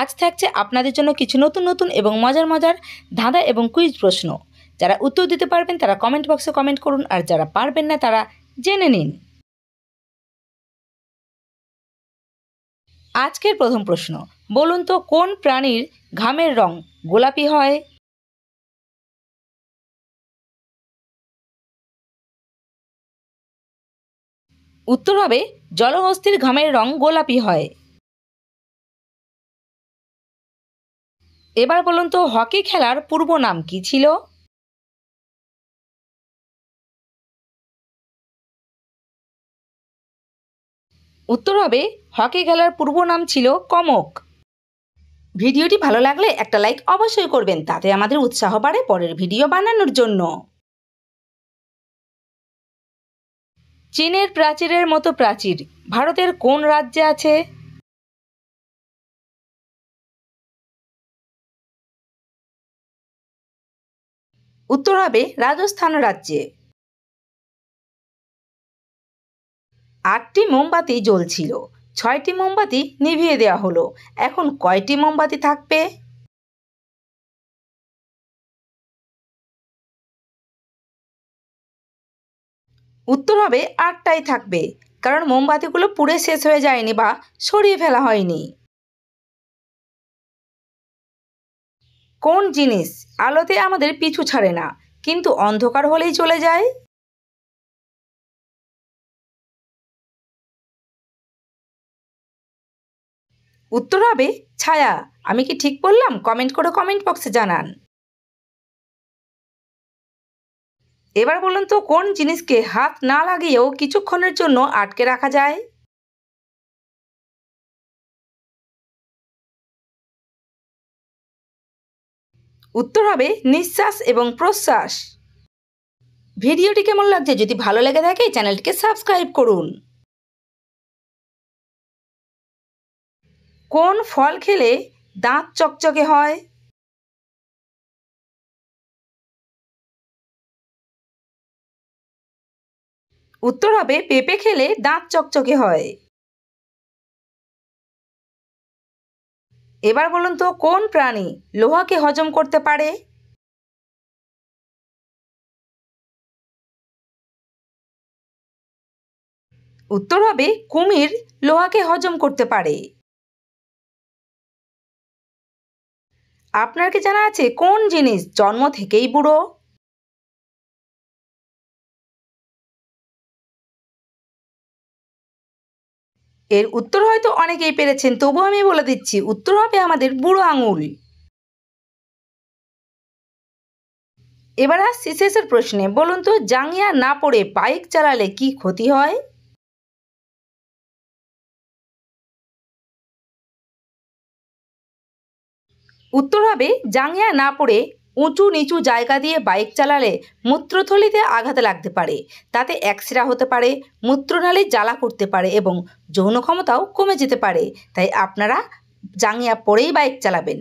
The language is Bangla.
আজ থাকছে আপনাদের জন্য কিছু নতুন নতুন এবং মজার মজার ধাঁধা এবং কুইজ প্রশ্ন। যারা উত্তর দিতে পারবেন তারা কমেন্ট বক্সে কমেন্ট করুন, আর যারা পারবেন না তারা জেনে নিন। আজকের প্রথম প্রশ্ন, বলুন তো কোন প্রাণীর ঘামের রং গোলাপি হয়? উত্তর হবে জলহস্তির ঘামের রং গোলাপি হয়। এবার বলুন তো হকি খেলার পূর্ব নাম কি ছিল? উত্তর হবে হকি খেলার পূর্ব নাম ছিল কমক। ভিডিওটি ভালো লাগলে একটা লাইক অবশ্যই করবেন, তাতে আমাদের উৎসাহ বাড়ে পরের ভিডিও বানানোর জন্য। চীনের প্রাচীরের মতো প্রাচীর ভারতের কোন রাজ্যে আছে? উত্তর হবে রাজস্থান রাজ্যে। 8টি মোমবাতি জ্বলছিল, 6টি মোমবাতি নিভিয়ে দেওয়া হলো, এখন কয়টি মোমবাতি থাকবে? উত্তর হবে 8টাই থাকবে, কারণ মোমবাতিগুলো পুড়ে শেষ হয়ে যায়নি বা সরিয়ে ফেলা হয়নি। কোন জিনিস আলোতে আমাদের পিছু ছাড়ে না কিন্তু অন্ধকার হলেই চলে যায়? উত্তর হবে ছায়া। আমি কি ঠিক বললাম? কমেন্ট করে কমেন্ট বক্সে জানান। এবার বলুন তো কোন জিনিসকে হাত না লাগিয়েও কিছুক্ষণের জন্য আটকে রাখা যায়? উত্তর হবে নিঃশ্বাস এবং প্রশ্বাস। ভিডিওটি কেমন লাগছে? যদি ভালো লেগে থাকে চ্যানেলটিকে সাবস্ক্রাইব করুন। কোন ফল খেলে দাঁত চকচকে হয়? উত্তর হবে পেঁপে খেলে দাঁত চকচকে হয়। এবার বলুন তো কোন প্রাণী লোহাকে হজম করতে পারে? উত্তর হবে কুমির লোহাকে হজম করতে পারে। আপনার কি জানা আছে কোন জিনিস জন্ম থেকেই বুড়ো? এর উত্তর হয়তো অনেকেই পেরেছেন, তবু আমি বলে দিচ্ছি, উত্তর হবে আমাদের বুড়ো আঙুল। এবার আসছি শেষের প্রশ্নে, বলুন তো জাঙ্গিয়া না পড়ে বাইক চালালে কি ক্ষতি হয়? উত্তর হবে জাঙ্গিয়া না পড়ে উঁচু নিচু জায়গা দিয়ে বাইক চালালে মূত্রথলিতে আঘাত লাগতে পারে, তাতে অ্যাক্সিডা হতে পারে, মূত্রনালী জ্বালা করতে পারে এবং যৌন ক্ষমতাও কমে যেতে পারে। তাই আপনারা জাঙ্গিয়া পরেই বাইক চালাবেন।